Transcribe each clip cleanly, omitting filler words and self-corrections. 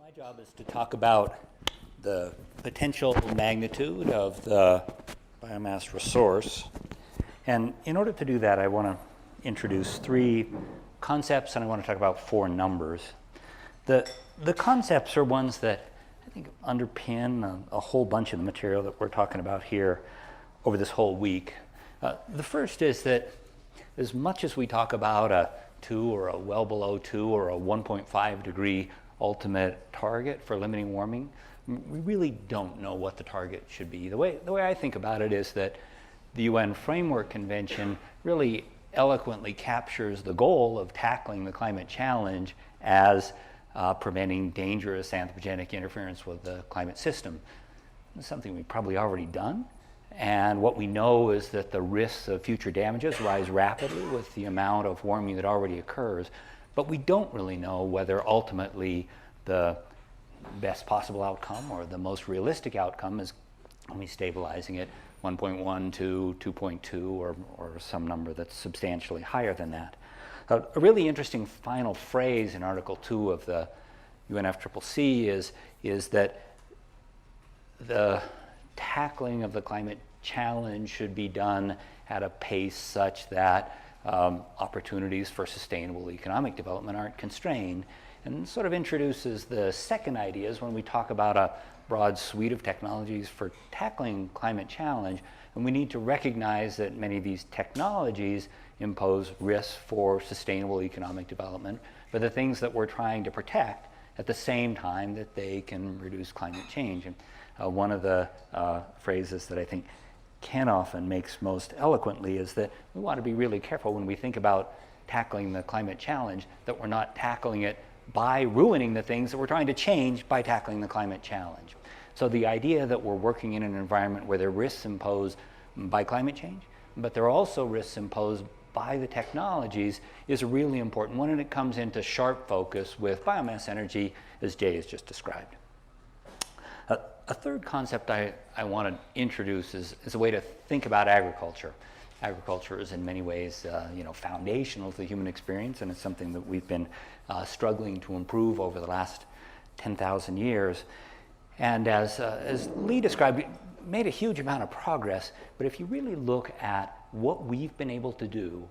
My job is to talk about the potential magnitude of the biomass resource. And in order to do that, I want to introduce three concepts, and I want to talk about four numbers. The concepts are ones that I think underpin a whole bunch of the material that we're talking about here over this whole week. The first is that as much as we talk about a 2 or a well below 2 or a 1.5 degree ultimate target for limiting warming, we really don't know what the target should be. The way I think about it is that the UN Framework Convention really eloquently captures the goal of tackling the climate challenge as preventing dangerous anthropogenic interference with the climate system. It's something we've probably already done. And what we know is that the risks of future damages rise rapidly with the amount of warming that already occurs. But we don't really know whether ultimately the best possible outcome or the most realistic outcome is only stabilizing at 1.1 to 2.2 or some number that's substantially higher than that. A really interesting final phrase in Article 2 of the UNFCCC is that the tackling of the climate challenge should be done at a pace such that opportunities for sustainable economic development aren't constrained, and sort of introduces the second idea is when we talk about a broad suite of technologies for tackling climate challenge, and we need to recognize that many of these technologies impose risks for sustainable economic development, but the things that we're trying to protect at the same time that they can reduce climate change. And one of the phrases that I think Ken often makes most eloquently is that we want to be really careful when we think about tackling the climate challenge that we're not tackling it by ruining the things that we're trying to change by tackling the climate challenge. So the idea that we're working in an environment where there are risks imposed by climate change, but there are also risks imposed by the technologies is a really important one, and it comes into sharp focus with biomass energy, as Jay has just described. A third concept I want to introduce is a way to think about agriculture. Agriculture is in many ways foundational to the human experience, and it's something that we've been struggling to improve over the last 10,000 years. And as Lee described, we made a huge amount of progress, but if you really look at what we've been able to do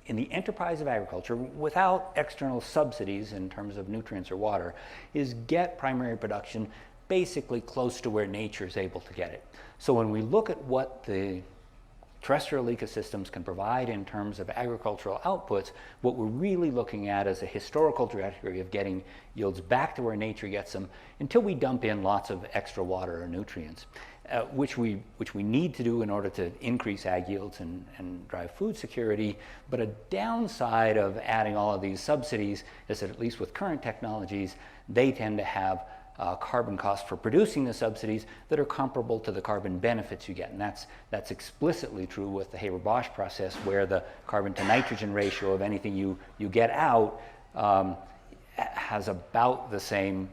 in the enterprise of agriculture without external subsidies in terms of nutrients or water, is get primary production basically close to where nature is able to get it. So when we look at what the terrestrial ecosystems can provide in terms of agricultural outputs, what we're really looking at is a historical trajectory of getting yields back to where nature gets them until we dump in lots of extra water or nutrients, which we need to do in order to increase ag yields and drive food security. But a downside of adding all of these subsidies is that at least with current technologies, they tend to have carbon costs for producing the subsidies that are comparable to the carbon benefits you get. And that's explicitly true with the Haber-Bosch process, where the carbon to nitrogen ratio of anything you get out has about the same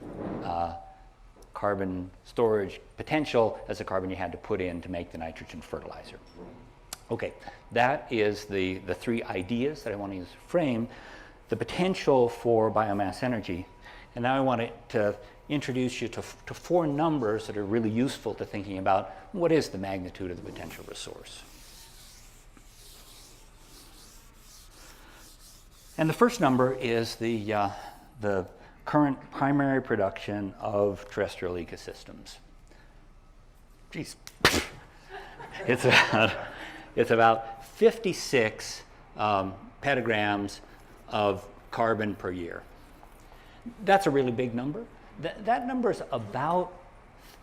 carbon storage potential as the carbon you had to put in to make the nitrogen fertilizer. Okay, that is the three ideas that I want to use to frame the potential for biomass energy. And now I want to introduce you to four numbers that are really useful to thinking about what is the magnitude of the potential resource. And the first number is the current primary production of terrestrial ecosystems. Geez, it's about 56 petagrams of carbon per year. That's a really big number. That number is about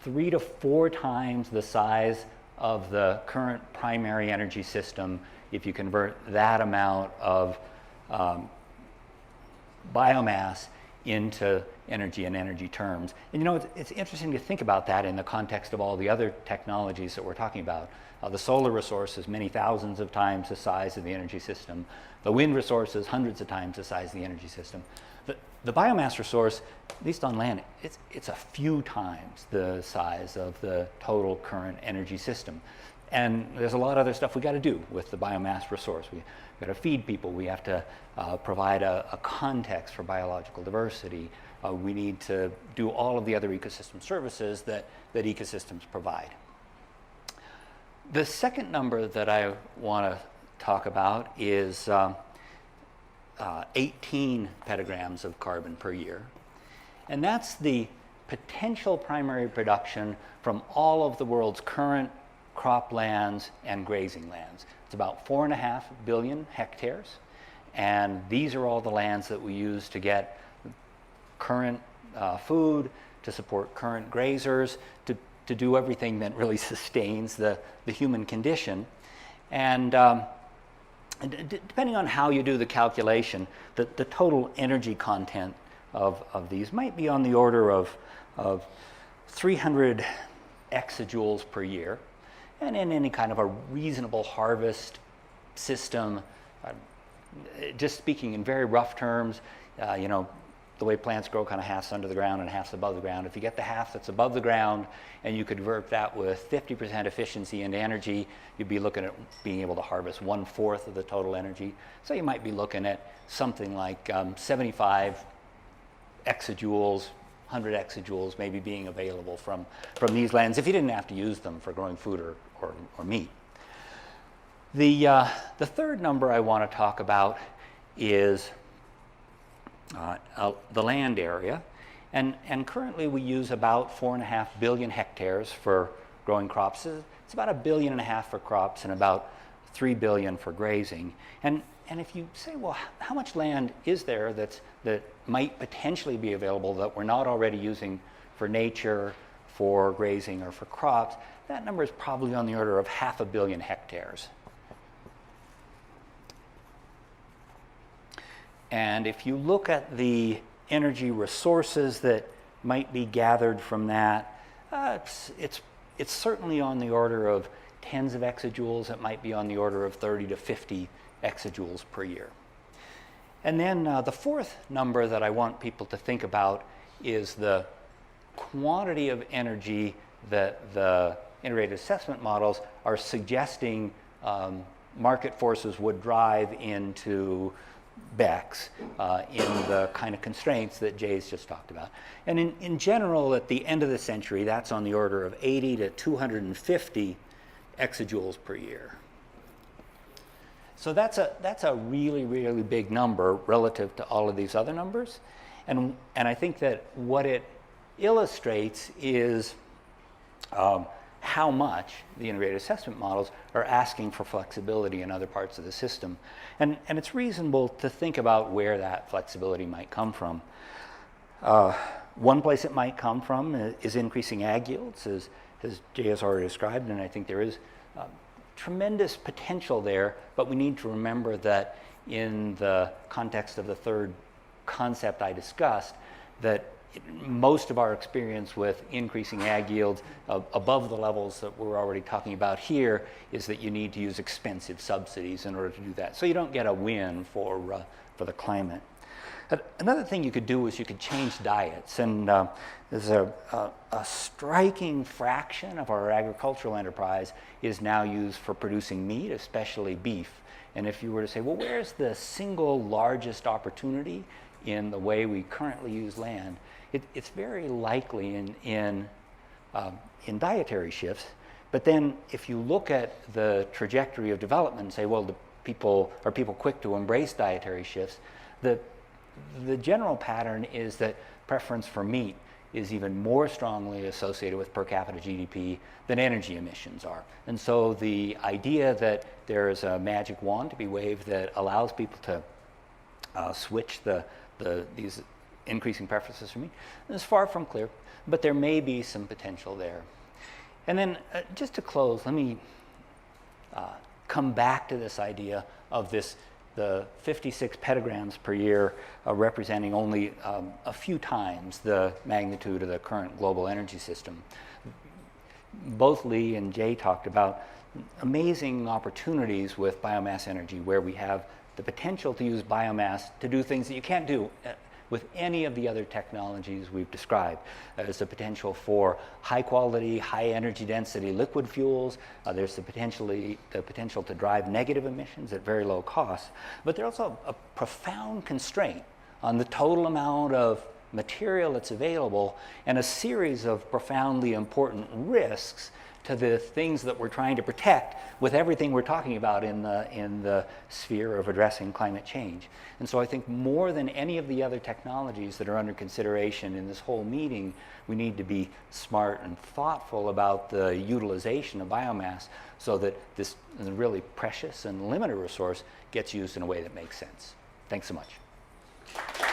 3 to 4 times the size of the current primary energy system if you convert that amount of biomass into energy in energy terms. And it's interesting to think about that in the context of all the other technologies that we're talking about. The solar resource is many thousands of times the size of the energy system. The wind resource is hundreds of times the size of the energy system. The biomass resource, at least on land, it's a few times the size of the total current energy system. And there's a lot of other stuff we got to do with the biomass resource. We got to feed people. We have to provide a context for biological diversity. We need to do all of the other ecosystem services that ecosystems provide. The second number that I want to talk about is 18 petagrams of carbon per year. And that's the potential primary production from all of the world's current croplands and grazing lands. It's about 4.5 billion hectares. And these are all the lands that we use to get current food, to support current grazers, to do everything that really sustains the human condition. And depending on how you do the calculation, the total energy content of these might be on the order of 300 exajoules per year. And in any kind of a reasonable harvest system, just speaking in very rough terms, the way plants grow, kind of half's under the ground and half's above the ground. If you get the half that's above the ground and you convert that with 50% efficiency into energy, you'd be looking at being able to harvest 1/4 of the total energy. So you might be looking at something like 75 exajoules, 100 exajoules maybe being available from these lands if you didn't have to use them for growing food or meat. The third number I want to talk about is the land area. And currently we use about 4.5 billion hectares for growing crops. It's about 1.5 billion for crops and about 3 billion for grazing. And if you say, well, how much land is there that might potentially be available that we're not already using for nature, for grazing, or for crops, that number is probably on the order of 500 million hectares. And if you look at the energy resources that might be gathered from that, it's certainly on the order of tens of exajoules. It might be on the order of 30 to 50 exajoules per year. And then the fourth number that I want people to think about is the quantity of energy that the integrated assessment models are suggesting market forces would drive into BECCS in the kind of constraints that Jay's just talked about. And in general, at the end of the century, that's on the order of 80 to 250 exajoules per year. So that's a really, really big number relative to all of these other numbers. And I think that what it illustrates is how much the integrated assessment models are asking for flexibility in other parts of the system. And it's reasonable to think about where that flexibility might come from. One place it might come from is increasing ag yields, as Jay has already described, and I think there is tremendous potential there, but we need to remember that in the context of the third concept I discussed, that most of our experience with increasing ag yields above the levels that we're already talking about here is that you need to use expensive subsidies in order to do that. So you don't get a win for the climate. Another thing you could do is you could change diets. And there's a striking fraction of our agricultural enterprise is now used for producing meat, especially beef. And if you were to say, well, where's the single largest opportunity in the way we currently use land? It's very likely in dietary shifts. But then if you look at the trajectory of development and say, well, are people quick to embrace dietary shifts? The general pattern is that preference for meat is even more strongly associated with per capita GDP than energy emissions are. And so the idea that there is a magic wand to be waved that allows people to switch these increasing preferences for meat is far from clear, but there may be some potential there. And then just to close, let me come back to this idea of the 56 petagrams per year representing only a few times the magnitude of the current global energy system. Both Lee and Jay talked about amazing opportunities with biomass energy where we have the potential to use biomass to do things that you can't do with any of the other technologies we've described. There's the potential for high quality, high energy density liquid fuels. There's the potential to drive negative emissions at very low cost. But there's also a profound constraint on the total amount of material that's available, and a series of profoundly important risks to the things that we're trying to protect with everything we're talking about in the sphere of addressing climate change. And so I think more than any of the other technologies that are under consideration in this whole meeting, we need to be smart and thoughtful about the utilization of biomass so that this really precious and limited resource gets used in a way that makes sense. Thanks so much.